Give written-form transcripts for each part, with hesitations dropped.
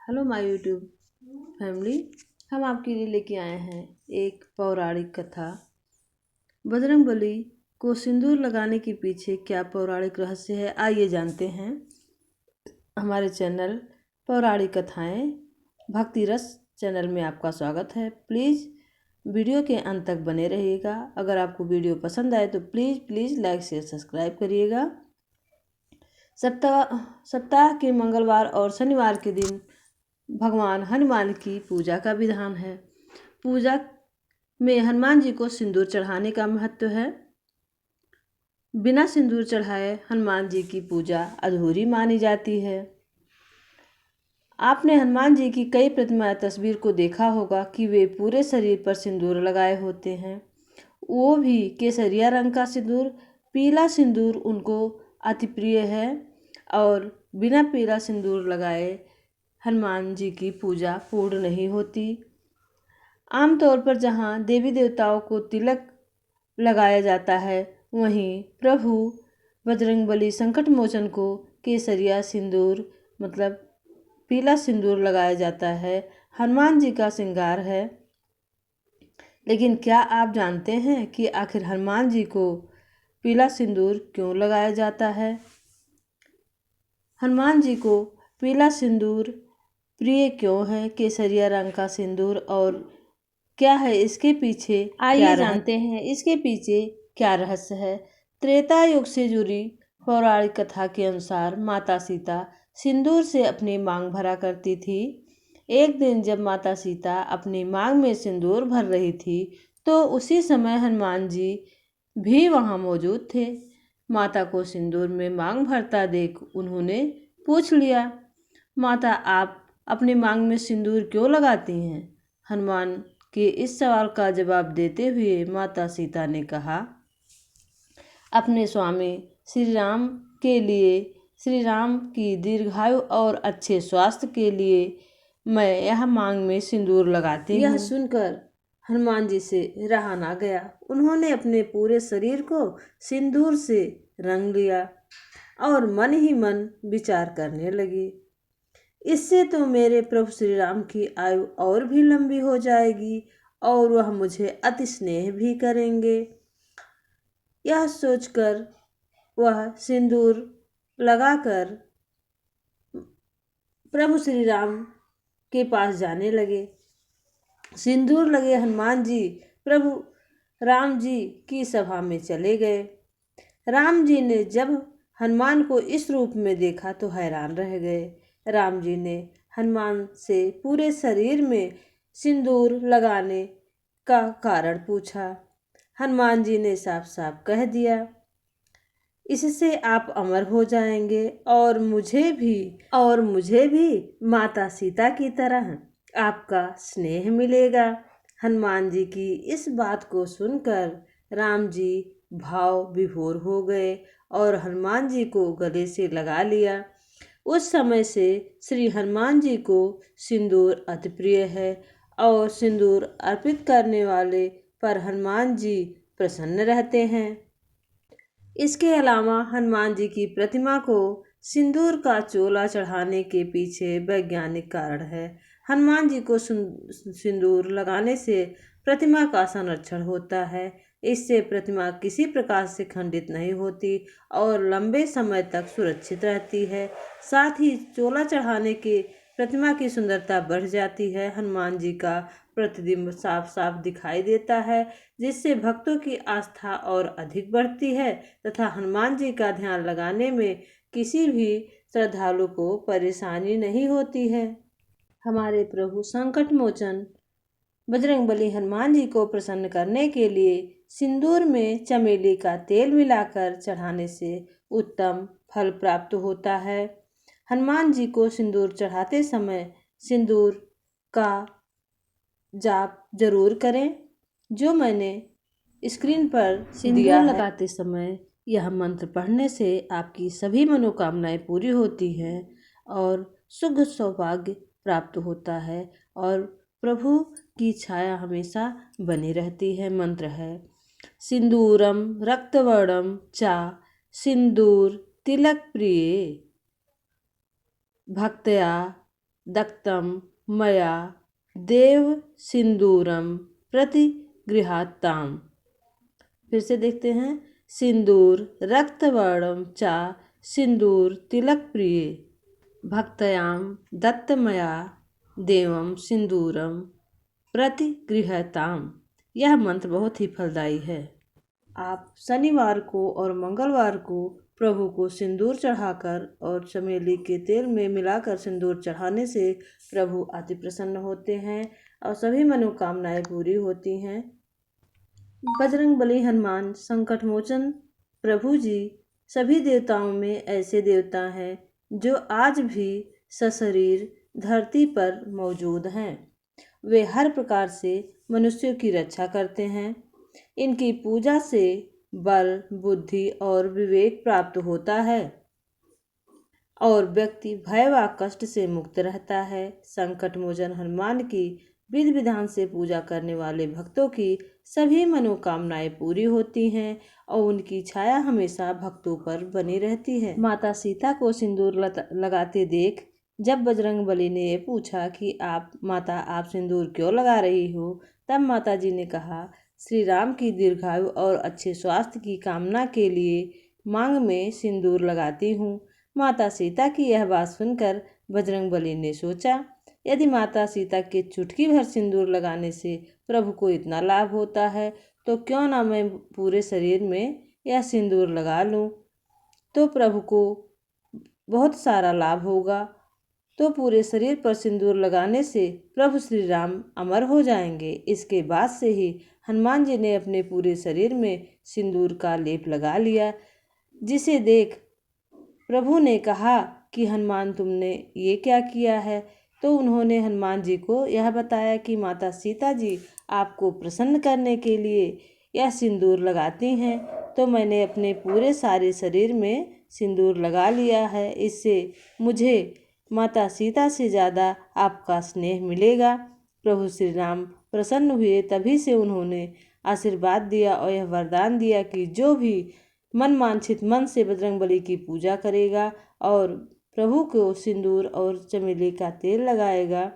Hello my YouTube family. हम आपके लिए लेके आए हैं एक पौराणिक कथा। बजरंगबली को सिंदूर लगाने के पीछे क्या पौराणिक रहस्य है, आइए जानते हैं। हमारे चैनल पौराणिक कथाएं भक्ति रस चैनल में आपका स्वागत है। प्लीज़ वीडियो के अंत तक बने रहिएगा। अगर आपको वीडियो पसंद आए तो प्लीज़ लाइक शेयर सब्सक्राइब करिएगा। सप्ताह के मंगलवार और शनिवार के दिन भगवान हनुमान की पूजा का विधान है। पूजा में हनुमान जी को सिंदूर चढ़ाने का महत्व है। बिना सिंदूर चढ़ाए हनुमान जी की पूजा अधूरी मानी जाती है। आपने हनुमान जी की कई प्रतिमा तस्वीर को देखा होगा कि वे पूरे शरीर पर सिंदूर लगाए होते हैं, वो भी केसरिया रंग का सिंदूर। पीला सिंदूर उनको अति प्रिय है और बिना पीला सिंदूर लगाए हनुमान जी की पूजा पूर्ण नहीं होती। आमतौर पर जहाँ देवी देवताओं को तिलक लगाया जाता है, वहीं प्रभु बजरंगबली संकट मोचन को केसरिया सिंदूर मतलब पीला सिंदूर लगाया जाता है। हनुमान जी का श्रृंगार है। लेकिन क्या आप जानते हैं कि आखिर हनुमान जी को पीला सिंदूर क्यों लगाया जाता है? हनुमान जी को पीला सिंदूर प्रिय क्यों है, केसरिया रंग का सिंदूर, और क्या है इसके पीछे? आइए जानते हैं इसके पीछे क्या रहस्य है। त्रेता युग से जुड़ी पौराणिक कथा के अनुसार माता सीता सिंदूर से अपनी मांग भरा करती थी। एक दिन जब माता सीता अपनी मांग में सिंदूर भर रही थी तो उसी समय हनुमान जी भी वहां मौजूद थे। माता को सिंदूर में मांग भरता देख उन्होंने पूछ लिया, माता आप अपनी मांग में सिंदूर क्यों लगाती हैं? हनुमान के इस सवाल का जवाब देते हुए माता सीता ने कहा, अपने स्वामी श्री राम के लिए, श्री राम की दीर्घायु और अच्छे स्वास्थ्य के लिए मैं यह मांग में सिंदूर लगाती हूँ। यह सुनकर हनुमान जी से रहा ना गया। उन्होंने अपने पूरे शरीर को सिंदूर से रंग लिया और मन ही मन विचार करने लगे, इससे तो मेरे प्रभु श्री राम की आयु और भी लंबी हो जाएगी और वह मुझे अति स्नेह भी करेंगे। यह सोचकर वह सिंदूर लगाकर प्रभु श्री राम के पास जाने लगे। सिंदूर लगे हनुमान जी प्रभु राम जी की सभा में चले गए। राम जी ने जब हनुमान को इस रूप में देखा तो हैरान रह गए। राम जी ने हनुमान से पूरे शरीर में सिंदूर लगाने का कारण पूछा। हनुमान जी ने साफ साफ कह दिया, इससे आप अमर हो जाएंगे और मुझे भी माता सीता की तरह आपका स्नेह मिलेगा। हनुमान जी की इस बात को सुनकर राम जी भाव विभोर हो गए और हनुमान जी को गले से लगा लिया। उस समय से श्री हनुमान जी को सिंदूर अति प्रिय है और सिंदूर अर्पित करने वाले पर हनुमान जी प्रसन्न रहते हैं। इसके अलावा हनुमान जी की प्रतिमा को सिंदूर का चोला चढ़ाने के पीछे वैज्ञानिक कारण है। हनुमान जी को सिंदूर लगाने से प्रतिमा का संरक्षण होता है। इससे प्रतिमा किसी प्रकार से खंडित नहीं होती और लंबे समय तक सुरक्षित रहती है। साथ ही चोला चढ़ाने के प्रतिमा की सुंदरता बढ़ जाती है। हनुमान जी का प्रतिबिंब साफ साफ दिखाई देता है, जिससे भक्तों की आस्था और अधिक बढ़ती है तथा हनुमान जी का ध्यान लगाने में किसी भी श्रद्धालु को परेशानी नहीं होती है। हमारे प्रभु संकट मोचन बजरंगबली हनुमान जी को प्रसन्न करने के लिए सिंदूर में चमेली का तेल मिलाकर चढ़ाने से उत्तम फल प्राप्त होता है। हनुमान जी को सिंदूर चढ़ाते समय सिंदूर का जाप जरूर करें, जो मैंने स्क्रीन पर सिंदूर लगाते समय यह मंत्र पढ़ने से आपकी सभी मनोकामनाएं पूरी होती हैं और सुख सौभाग्य प्राप्त होता है और प्रभु की छाया हमेशा बनी रहती है। मंत्र है, सिंदूरम रक्तवर्णम चा सिंदूर तिलक प्रिय भक्तया दत्तं मया देव सिंदूरम प्रतिगृहात्ताम। फिर से देखते हैं, सिंदूर रक्तवर्णम चा सिंदूर तिलक प्रिय भक्तयाम दत्तमया देवम सिंदूरम प्रतिगृहताम। यह मंत्र बहुत ही फलदायी है। आप शनिवार को और मंगलवार को प्रभु को सिंदूर चढ़ाकर और चमेली के तेल में मिलाकर सिंदूर चढ़ाने से प्रभु अति प्रसन्न होते हैं और सभी मनोकामनाएं पूरी होती हैं। बजरंगबली हनुमान संकट मोचन प्रभु जी सभी देवताओं में ऐसे देवता हैं जो आज भी सशरीर धरती पर मौजूद हैं। वे हर प्रकार से मनुष्यों की रक्षा करते हैं। इनकी पूजा से बल, बुद्धि और विवेक प्राप्त होता है और व्यक्ति भय व कष्ट से मुक्त रहता है। संकट मोचन हनुमान की विधि विधान से पूजा करने वाले भक्तों की सभी मनोकामनाएं पूरी होती हैं और उनकी छाया हमेशा भक्तों पर बनी रहती है। माता सीता को सिंदूर लगाते देख जब बजरंगबली ने ये पूछा कि आप सिंदूर क्यों लगा रही हो, तब माता जी ने कहा, श्री राम की दीर्घायु और अच्छे स्वास्थ्य की कामना के लिए मांग में सिंदूर लगाती हूँ। माता सीता की यह बात सुनकर बजरंगबली ने सोचा, यदि माता सीता के चुटकी भर सिंदूर लगाने से प्रभु को इतना लाभ होता है तो क्यों ना मैं पूरे शरीर में यह सिंदूर लगा लूं, तो प्रभु को बहुत सारा लाभ होगा। तो पूरे शरीर पर सिंदूर लगाने से प्रभु श्री राम अमर हो जाएंगे। इसके बाद से ही हनुमान जी ने अपने पूरे शरीर में सिंदूर का लेप लगा लिया, जिसे देख प्रभु ने कहा कि हनुमान तुमने ये क्या किया है। तो उन्होंने हनुमान जी को यह बताया कि माता सीता जी आपको प्रसन्न करने के लिए यह सिंदूर लगाती हैं, तो मैंने अपने पूरे सारे शरीर में सिंदूर लगा लिया है। इससे मुझे माता सीता से ज़्यादा आपका स्नेह मिलेगा। प्रभु श्री राम प्रसन्न हुए, तभी से उन्होंने आशीर्वाद दिया और यह वरदान दिया कि जो भी मन वांछित मन से बजरंगबली की पूजा करेगा और प्रभु को सिंदूर और चमेली का तेल लगाएगा,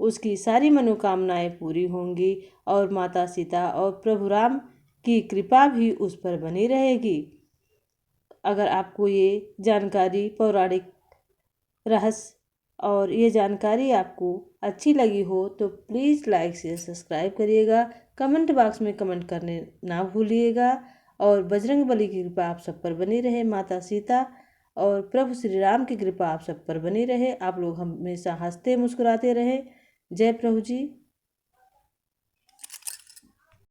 उसकी सारी मनोकामनाएं पूरी होंगी और माता सीता और प्रभु राम की कृपा भी उस पर बनी रहेगी। अगर आपको ये जानकारी पौराणिक रहस्य और ये जानकारी आपको अच्छी लगी हो तो प्लीज़ लाइक शेयर सब्सक्राइब करिएगा। कमेंट बॉक्स में कमेंट करने ना भूलिएगा और बजरंगबली की कृपा आप सब पर बनी रहे, माता सीता और प्रभु श्री राम की कृपा आप सब पर बनी रहे। आप लोग हमेशा हंसते मुस्कुराते रहे। जय प्रभु जी।